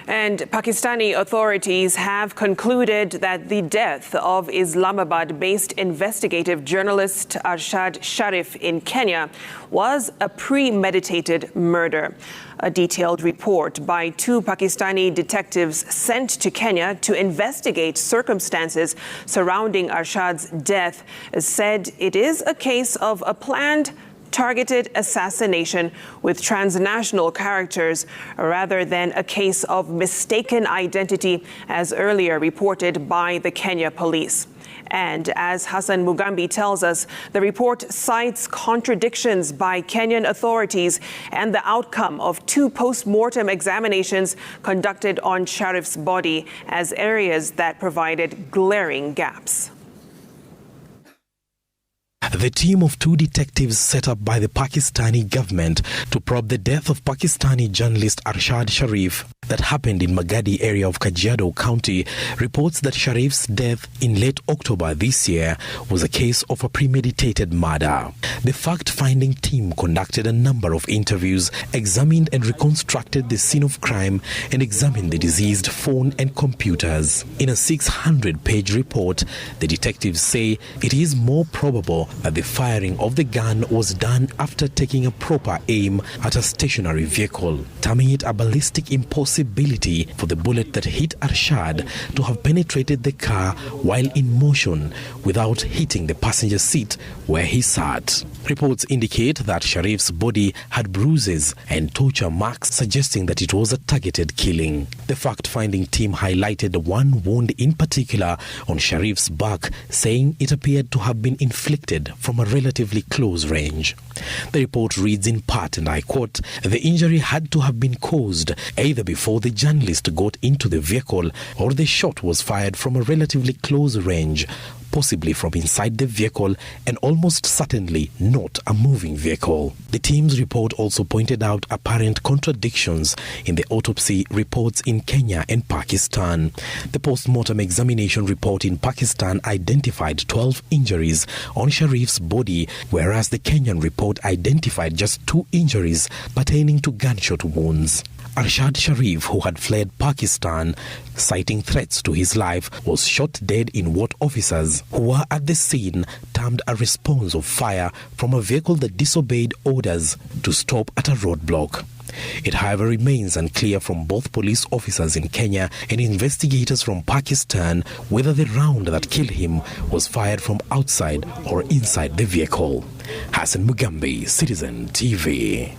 And Pakistani authorities have concluded that the death of Islamabad-based investigative journalist Arshad Sharif in Kenya was a premeditated murder. A detailed report by two Pakistani detectives sent to Kenya to investigate circumstances surrounding Arshad's death said it is a case of a planned targeted assassination with transnational characters rather than a case of mistaken identity, as earlier reported by the Kenya police. And as Hassan Mugambi tells us, the report cites contradictions by Kenyan authorities and the outcome of two post-mortem examinations conducted on Sharif's body as areas that provided glaring gaps. The team of two detectives set up by the Pakistani government to probe the death of Pakistani journalist Arshad Sharif that happened in Magadi area of Kajiado County reports that Sharif's death in late October this year was a case of a premeditated murder. The fact-finding team conducted a number of interviews, examined and reconstructed the scene of crime, and examined the deceased phone and computers. In a 600-page report, the detectives say it is more probable that the firing of the gun was done after taking a proper aim at a stationary vehicle, terming it a ballistic impossibility for the bullet that hit Arshad to have penetrated the car while in motion without hitting the passenger seat where he sat. Reports indicate that Sharif's body had bruises and torture marks, suggesting that it was a targeted killing. The fact-finding team highlighted one wound in particular on Sharif's back, saying it appeared to have been inflicted from a relatively close range. The report reads in part, and I quote, "The injury had to have been caused either before the journalist got into the vehicle or the shot was fired from a relatively close range, possibly from inside the vehicle and almost certainly not a moving vehicle." The team's report also pointed out apparent contradictions in the autopsy reports in Kenya and Pakistan. The post-mortem examination report in Pakistan identified 12 injuries on Sharif's body, whereas the Kenyan report identified just 2 injuries pertaining to gunshot wounds. Arshad Sharif, who had fled Pakistan, citing threats to his life, was shot dead in what officers who were at the scene termed a response of fire from a vehicle that disobeyed orders to stop at a roadblock. It, however, remains unclear from both police officers in Kenya and investigators from Pakistan whether the round that killed him was fired from outside or inside the vehicle. Hassan Mugambi, Citizen TV.